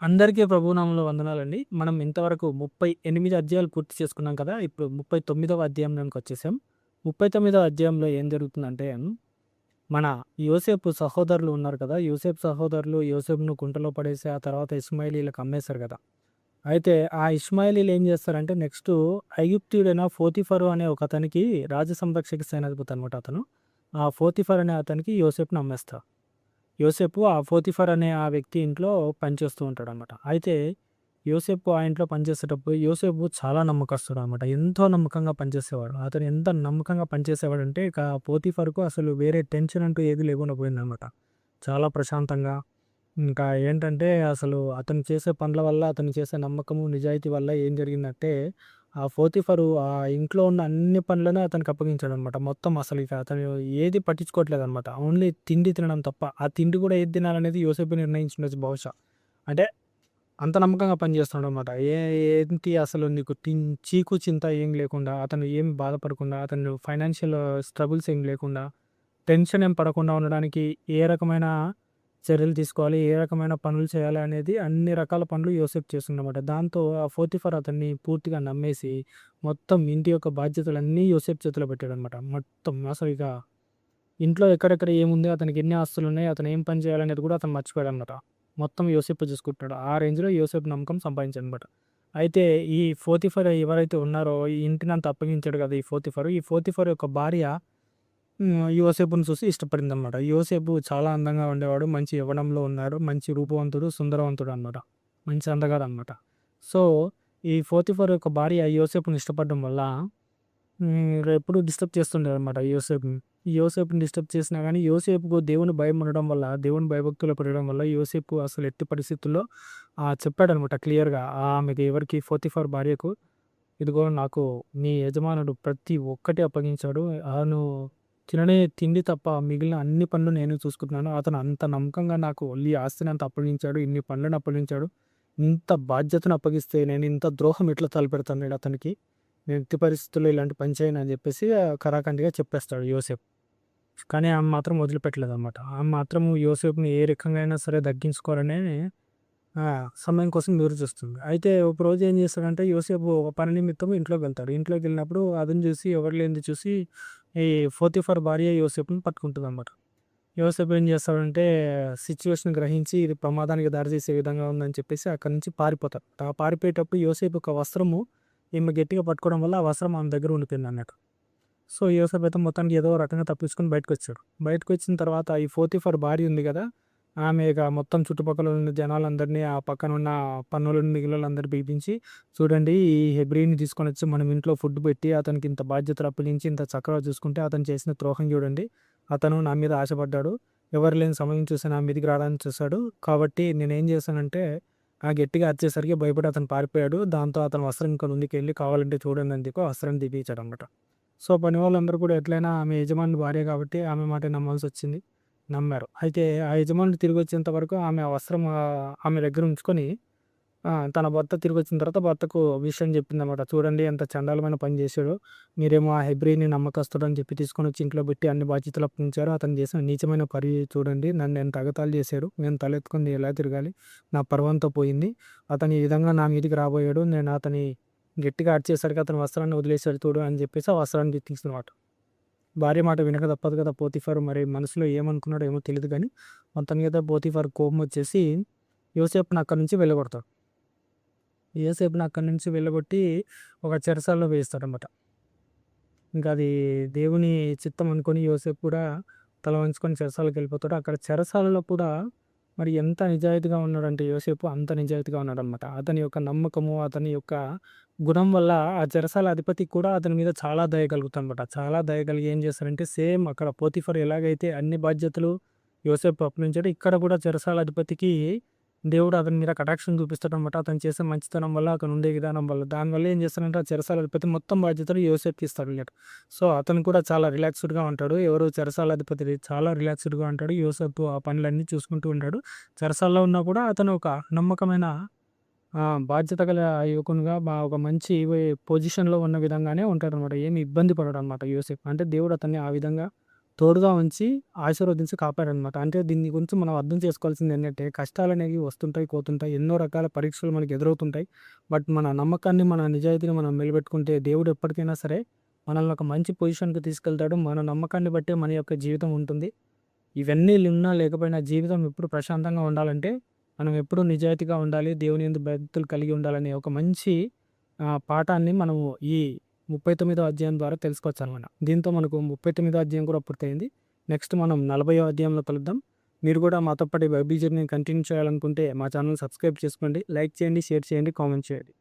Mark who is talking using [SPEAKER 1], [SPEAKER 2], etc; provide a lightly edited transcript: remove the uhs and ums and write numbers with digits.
[SPEAKER 1] అందరికీ ప్రభునామంలో వందనాలండి. మనం ఇంతవరకు 38 అధ్యాయాలు పూర్తి చేసుకున్నాం కదా! ఇప్పుడు 39వ అధ్యాయంలోకొచ్చేసాం. 39వ అధ్యాయంలో ఏం జరుగుతుందంటే, మన యోసేపు సహోదరులు ఉన్నారు కదా! యోసేపు సహోదరులు యోసేపును కుంటలో పడేసి, ఆ తర్వాత ఇష్మాయేలీయులకు అమ్మేశారు కదా! అయితే ఆ ఇష్మాయేలీయులు ఏం చేస్తారంటే నెక్స్టు ఐగుప్తీయుడైన పోతీఫరు అనే ఒకతనికి రాజ సంరక్షక సేనాధిపతి అనమాట అతను. ఆ పోతీఫర్ అనే అతనికి యోసేపుని అమ్మేస్తారు. యోసేపు ఆ పోతిఫర్ అనే ఆ వ్యక్తి ఇంట్లో పనిచేస్తూ ఉంటాడనమాట. అయితే యోసేపు ఆ ఇంట్లో పనిచేసేటప్పుడు యోసేపు చాలా నమ్మకస్తుడనమాట. ఎంతో నమ్మకంగా పనిచేసేవాడు. అతను ఎంత నమ్మకంగా పనిచేసేవాడంటే ఇక పోతిఫర్‌కు అసలు వేరే టెన్షన్ అంటూ ఏది లేకుండా పోయిందనమాట. చాలా ప్రశాంతంగా ఇంకా ఏంటంటే అసలు అతను చేసే పనుల వల్ల, అతను చేసే నమ్మకము, నిజాయితీ వల్ల ఏం జరిగిందంటే ఆ పోతిఫరు ఆ ఇంట్లో ఉన్న అన్ని పనులను అతనికి అప్పగించాడనమాట. మొత్తం అసలు ఇక అతను ఏది పట్టించుకోవట్లేదనమాట. ఓన్లీ తిండి తినడం తప్ప. ఆ తిండి కూడా ఏది తినాలనేది యోసేపే నిర్ణయించుండొచ్చు బహుశా. అంటే అంత నమ్మకంగా పనిచేస్తున్నాడనమాట. ఏంటి అసలు నీకు చీకు చింత ఏం లేకుండా, అతను ఏం బాధపడకుండా, అతను ఫైనాన్షియల్ స్ట్రగుల్స్ ఏం లేకుండా, టెన్షన్ ఏం పడకుండా ఉండడానికి ఏ రకమైన చర్యలు తీసుకోవాలి, ఏ రకమైన పనులు చేయాలి అనేది అన్ని రకాల పనులు యోసేపు చేస్తుండనమాట. దాంతో ఆ పోతిఫర్ అతన్ని పూర్తిగా నమ్మేసి, మొత్తం ఇంటి యొక్క బాధ్యతలన్నీ యోసేపు చేతిలో పెట్టాడనమాట. మొత్తం అసలు ఇక ఇంట్లో ఎక్కడెక్కడ ఏముంది, అతనికి ఎన్ని ఆస్తులున్నాయి, అతను ఏం పని చేయాలనేది కూడా అతను మర్చిపోయాడనమాట. మొత్తం యోసేపే చూసుకుంటున్నాడు. ఆ రేంజ్‌లో యోసేపు నమ్మకం సంపాదించాడనమాట. అయితే ఈ పోతిఫర్ ఎవరైతే ఉన్నారో, ఈ ఇంటినంతా అప్పగించాడు కదా! ఈ పోతిఫర్ యొక్క భార్య యోసేపుని చూసి ఇష్టపడిందనమాట. యోసేపు చాలా అందంగా ఉండేవాడు. మంచి యవ్వనంలో ఉన్నాడు. మంచి రూపవంతుడు, సుందరవంతుడు అనమాట. మంచి అందగాడనమాట. సో, ఈ పోతిఫర్ యొక్క భార్య యోసేపుని ఇష్టపడడం వల్ల ఎప్పుడు డిస్టర్బ్ చేస్తుండేదనమాట యోసేపుని. యోసేపుని డిస్టర్బ్ చేసినా గానీ, యోసేపుకు దేవుని భయం ఉండడం వల్ల, దేవుని భయభక్తులు పెరగడం వల్ల యోసేపు అసలు ఎట్టి పరిస్థితుల్లో చెప్పాడనమాట క్లియర్‌గా. ఆమెకి ఎవరికి పోతిఫర్ భార్యకు, "ఇదిగో నాకు నీ యజమానుడు ప్రతి ఒక్కటి అప్పగించాడు. నువ్వు తిననే తిండి తప్ప మిగిలిన అన్ని పనులు నేనే చూసుకుంటున్నాను. అతను అంత నమ్మకంగా నాకు ఈ ఆస్తినంతా అప్పగించాడు. ఇన్ని పనులను అప్పగించాడు. ఇంత బాధ్యతను అప్పగిస్తే నేను ఇంత ద్రోహం ఎట్లా తలపెడతాను నేను అతనికి. నేను ఎట్టి పరిస్థితుల్లో ఇలాంటి పని చేయను" అని చెప్పేసి ఖరాఖండిగా చెప్పేస్తాడు యోసేపు. కానీ ఆమె మాత్రం వదిలిపెట్టలేదనమాట. ఆమె మాత్రం యోసేపుని ఏ రకంగా అయినా సరే దగ్గించుకోవాలనే సమయం కోసం ఎదురు చూస్తుంది. అయితే ఒకరోజు ఏం చేస్తాడంటే యోసేపు ఒక పని నిమిత్తం ఇంట్లోకి వెళ్తాడు. ఇంట్లోకి వెళ్ళినప్పుడు అదును చూసి ఎవరు లేనిది చూసి ఈ పోతిఫర్ భార్య యోసేపుని పట్టుకుంటదనమాట. యోసేపు ఏం చేస్తాడంటే సిట్యుయేషన్ గ్రహించి ఇది ప్రమాదానికి దారితీసే విధంగా ఉందని చెప్పేసి అక్కడి నుంచి పారిపోతాడు. ఆ పారిపోయేటప్పుడు యోసేపు ఒక వస్త్రము ఈమె గట్టిగా పట్టుకోవడం వల్ల ఆ వస్త్రం ఆమె దగ్గర ఉండిపోయిందన్నట్టు. సో, యోసేపు అయితే మొత్తానికి ఏదో రకంగా తప్పించుకొని బయటకొచ్చాడు. బయటకొచ్చిన తర్వాత ఈ పోతిఫర్ భార్య ఉంది గదా! ఆమె ఇక మొత్తం చుట్టుపక్కల ఉన్న జనాలందరినీ, ఆ పక్కనున్న పనోళ్ళని, మిగిలోళ్ళందరిని పిలిపించి, చూడండి ఈ హెబ్రీని తీసుకొనొచ్చి మనం ఇంట్లో ఫుడ్ పెట్టి, అతనికి ఇంత బాధ్యతలు అప్పగించి, ఇంత చక్కగా చూసుకుంటే, అతను చేసిన ద్రోహం చూడండి. అతను నా మీద ఆశపడ్డాడు. ఎవరు లేని సమయం చూసి నా మీదికి రావడానికి చూసాడు. కాబట్టి నేనేం చేశానంటే, గట్టిగా అరిచేసరికి భయపడి అతను పారిపోయాడు. దాంతో అతని వస్త్రం ఇంకా ముందుకెళ్ళి కావాలంటే చూడండి అని చెప్పి వస్త్రాన్ని తీపిచ్చాడనమాట. సో, పనివాళ్ళందరూ కూడా ఎట్లైనా ఆమె యజమాని భార్య కాబట్టి ఆమె మాటే నమ్మాల్సొచ్చింది. నమ్మారు. అయితే ఆ యజమానుడు తిరిగొచ్చేంత వరకు ఆమె ఆ వస్త్రం ఆమె దగ్గర ఉంచుకొని తన భర్త తిరిగొచ్చిన తర్వాత భర్తకు విషయం చెప్పిందనమాట. చూడండి ఎంత చండాలమైన పని చేశాడో. మీరేమో ఆ హెబ్రీని నమ్మకస్తుడని చెప్పి తీసుకొనొచ్చి ఇంట్లో పెట్టి అన్ని బాధ్యతలు అప్పగించారు. అతను చేసిన నీచమైన పని చూడండి. నన్ను ఎంత ఎగతాళి చేశాడు. నేను తలెత్తుకొని ఎలా తిరగాలి? నా పరువంతా పోయింది. అతను ఈ విధంగా నా మీదికి రాబోయాడు. నేను అతని గట్టిగా అరిచేసరికి అతని వస్త్రాన్ని వదిలేసాడు చూడు అని చెప్పేసి ఆ వస్త్రాన్ని తీసినమాట. భార్య మాట వినక తప్పదు కదా! పోతిఫర్ మరి మనసులో ఏమనుకున్నాడో ఏమో తెలీదు గానీ, మొత్తానికైతే పోతిఫర్ కోపమొచ్చేసి యోసేపుని అక్కడి నుంచి వెళ్ళగొడతాడు. యోసేపుని అక్కడి నుంచి వెళ్ళగొట్టి ఒక చెరసాలలో వేయిస్తాడనమాట. ఇంకా అది దేవుని చిత్తం అనుకోని యోసేపు కూడా తల వంచుకొని చెరసాలకెళ్ళిపోతాడు. అక్కడ చెరసాలలో కూడా మరి ఎంత నిజాయితీగా ఉన్నాడంటే యోసేపు అంత నిజాయితీగా ఉన్నాడనమాట. అతని యొక్క నమ్మకము, అతని యొక్క గుణం వల్ల ఆ చెరసాల అధిపతి కూడా అతని మీద చాలా దయ కలుగుతుందనమాట. చాలా దయ కలిగి ఏం చేస్తారంటే సేమ్ అక్కడ పోతిఫర్ ఎలాగైతే అన్ని బాధ్యతలు యోసేపుకు అప్పగించాడో ఇక్కడ కూడా చెరసాల అధిపతికి దేవుడు అతని మీద కటాక్షం చూపిస్తాడనమాట. అతను చేసే మంచితనం వల్ల, అతను ఉండే విధానం వల్ల. దానివల్ల ఏం చేస్తాడంటే ఆ చెరసాల అధిపతి మొత్తం బాధ్యతలు యోసేపుకి ఇస్తాడన్నట్టు. సో, అతను కూడా చాలా రిలాక్స్‌డ్‌గా ఉంటాడు. ఎవరు చెరసాల అధిపతి చాలా రిలాక్స్‌డ్‌గా ఉంటాడు. యోసేపు ఆ పనులన్నీ చూసుకుంటూ ఉంటాడు. చెరసాలలో ఉన్నా కూడా అతను ఒక నమ్మకమైన బాధ్యత గల యువకునిగా ఒక మంచి పొజిషన్‌లో ఉన్న విధంగానే ఉంటాడనమాట. ఏమి ఇబ్బంది పడడనమాట యోసేపు. అంటే దేవుడు అతన్ని ఆ విధంగా తోడుగా ఉంచి ఆశీర్వదించి కాపాడనమాట. అంటే దీన్ని గురించి మనం అర్థం చేసుకోవాల్సింది ఏంటంటే కష్టాలనేవి వస్తుంటాయి, పోతుంటాయి. ఎన్నో రకాల పరీక్షలు మనకు ఎదురవుతుంటాయి. బట్ మన నమ్మకాన్ని, మన నిజాయితీని మనం నిలబెట్టుకుంటే దేవుడు ఎప్పటికైనా సరే మనల్ని ఒక మంచి పొజిషన్‌కి తీసుకెళ్తాడు. మన నమ్మకాన్ని బట్టే మన యొక్క జీవితం ఉంటుంది. ఇవన్నీ ఉన్నా లేకపోయినా జీవితం ఎప్పుడు ప్రశాంతంగా ఉండాలంటే మనం ఎప్పుడూ నిజాయితీగా ఉండాలి. దేవుని యందు భక్తులు కలిగి ఉండాలనే ఒక మంచి పాఠాన్ని మనము ఈ 39వ అధ్యాయం ద్వారా తెలుసుకోవచ్చనమాట. దీంతో మనకు 39వ అధ్యాయం కూడా పూర్తయింది. నెక్స్ట్ మనం 40వ అధ్యాయంలో కలుద్దాం. మీరు కూడా మాతో పాటు ఈ బైబిల్ జర్నీని కంటిన్యూ చేయాలనుకుంటే మా ఛానెల్‌ని సబ్స్క్రైబ్ చేసుకోండి. లైక్ చేయండి, షేర్ చేయండి, కామెంట్ చేయండి.